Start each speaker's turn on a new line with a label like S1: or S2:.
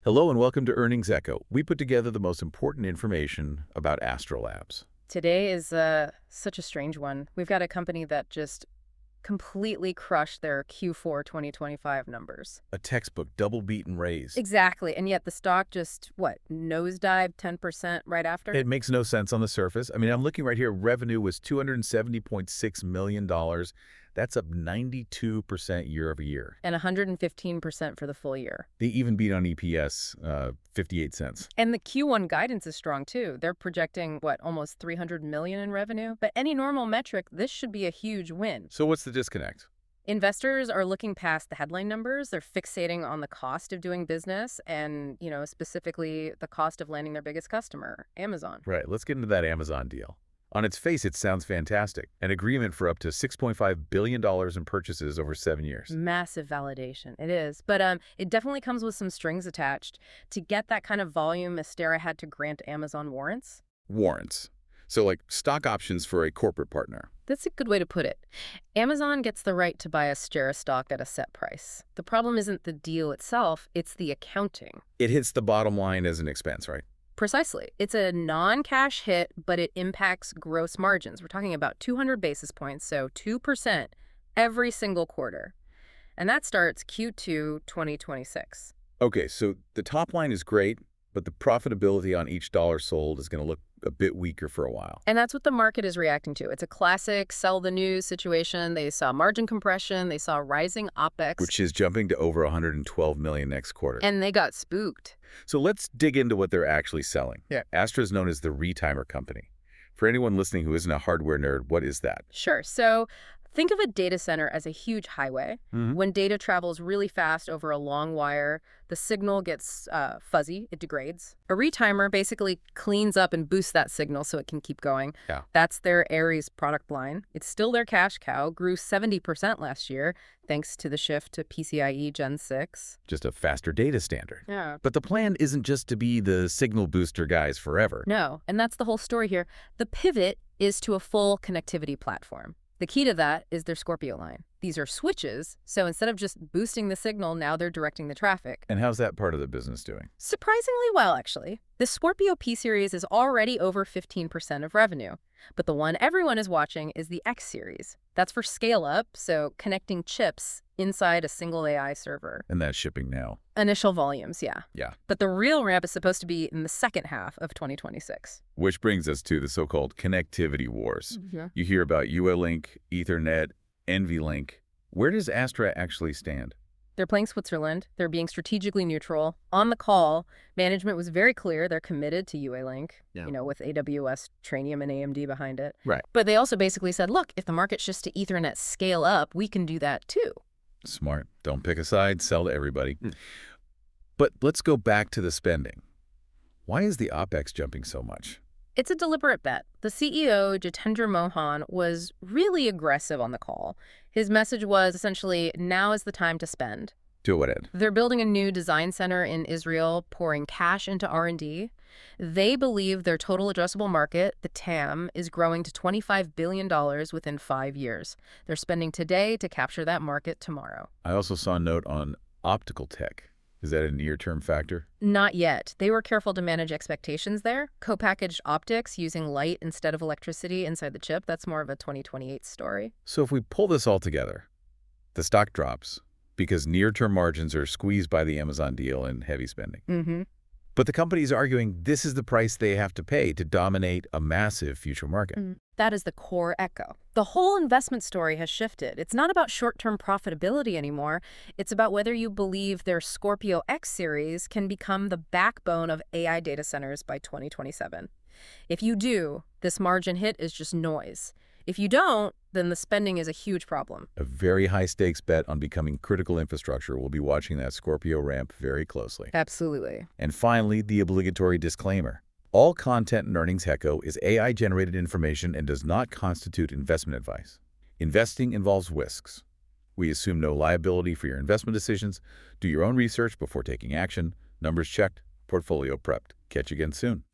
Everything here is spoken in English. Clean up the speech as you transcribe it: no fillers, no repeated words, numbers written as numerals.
S1: Hello and welcome to Earnings Echo. We put together the most important information about Astera Labs.
S2: Today is such a strange one. We've got a company that just completely crushed their Q4 2025 numbers.
S1: A textbook double beat and raise.
S2: Exactly, and yet the stock just, nosedived 10% right after?
S1: It makes no sense on the surface. I mean, I'm looking right here. Revenue was $270.6 million. That's up 92% year over year.
S2: And 115% for the full year.
S1: They even beat on EPS, 58 cents.
S2: And the Q1 guidance is strong, too. They're projecting, almost $300 million in revenue? But any normal metric, this should be a huge win.
S1: So what's the disconnect?
S2: Investors are looking past the headline numbers. They're fixating on the cost of doing business and, specifically the cost of landing their biggest customer, Amazon.
S1: Right. Let's get into that Amazon deal. On its face, it sounds fantastic. An agreement for up to $6.5 billion in purchases over 7 years.
S2: Massive validation. It is. But it definitely comes with some strings attached. To get that kind of volume, Astera had to grant Amazon warrants.
S1: Warrants. So like stock options for a corporate partner.
S2: That's a good way to put it. Amazon gets the right to buy Astera stock at a set price. The problem isn't the deal itself, it's the accounting.
S1: It hits the bottom line as an expense, right?
S2: Precisely. It's a non-cash hit, but it impacts gross margins. We're talking about 200 basis points, so 2% every single quarter. And that starts Q2 2026.
S1: Okay, so the top line is great, but the profitability on each dollar sold is going to look a bit weaker for a while.
S2: And that's what the market is reacting to. It's a classic sell the news situation. They saw margin compression. They saw rising OPEX.
S1: Which is jumping to over $112 million next quarter.
S2: And they got spooked.
S1: So let's dig into what they're actually selling.
S2: Yeah.
S1: Astera is known as the retimer company. For anyone listening who isn't a hardware nerd, what is that?
S2: Sure. So think of a data center as a huge highway. When data travels really fast over a long wire, the signal gets fuzzy, it degrades. A retimer basically cleans up and boosts that signal so it can keep going.
S1: Yeah.
S2: That's their Aries product line. It's still their cash cow, grew 70% last year, thanks to the shift to PCIe Gen 6.
S1: Just a faster data standard.
S2: Yeah.
S1: But the plan isn't just to be the signal booster guys forever.
S2: No, and that's the whole story here. The pivot is to a full connectivity platform. The key to that is their Scorpio line. These are switches, so instead of just boosting the signal, now they're directing the traffic.
S1: And how's that part of the business doing?
S2: Surprisingly well, actually. The Scorpio P-Series is already over 15% of revenue. But the one everyone is watching is the X-Series. That's for scale-up, so connecting chips inside a single AI server.
S1: And that's shipping now.
S2: Initial volumes, yeah.
S1: Yeah.
S2: But the real ramp is supposed to be in the second half of 2026.
S1: Which brings us to the so-called connectivity wars.
S2: Yeah.
S1: You hear about UALink, Ethernet, NVLink. Where does Astera actually stand?
S2: They're playing Switzerland. They're being strategically neutral. On the call, management was very clear they're committed to UALink, with AWS, Trainium, and AMD behind it.
S1: Right.
S2: But they also basically said, look, if the market shifts to Ethernet scale up, we can do that too.
S1: Smart. Don't pick a side, sell to everybody. But let's go back to the spending. Why is the OPEX jumping so much?
S2: It's a deliberate bet. The CEO, Jitendra Mohan, was really aggressive on the call. His message was essentially, now is the time to spend.
S1: To what end?
S2: They're building a new design center in Israel, pouring cash into R&D. They believe their total addressable market, the TAM, is growing to $25 billion within 5 years. They're spending today to capture that market tomorrow.
S1: I also saw a note on optical tech. Is that a near-term factor?
S2: Not yet. They were careful to manage expectations there. Co-packaged optics using light instead of electricity inside the chip, that's more of a 2028 story.
S1: So if we pull this all together, the stock drops because near-term margins are squeezed by the Amazon deal and heavy spending. But the company is arguing this is the price they have to pay to dominate a massive future market.
S2: That is the core echo. The whole investment story has shifted. It's not about short-term profitability anymore. It's about whether you believe their Scorpio X-Series can become the backbone of AI data centers by 2027. If you do, this margin hit is just noise. If you don't, then the spending is a huge problem.
S1: A very high-stakes bet on becoming critical infrastructure. We'll be watching that Scorpio ramp very closely.
S2: Absolutely.
S1: And finally, the obligatory disclaimer. All content in Earnings Echo is AI-generated information and does not constitute investment advice. Investing involves risks. We assume no liability for your investment decisions. Do your own research before taking action. Numbers checked, portfolio prepped. Catch you again soon.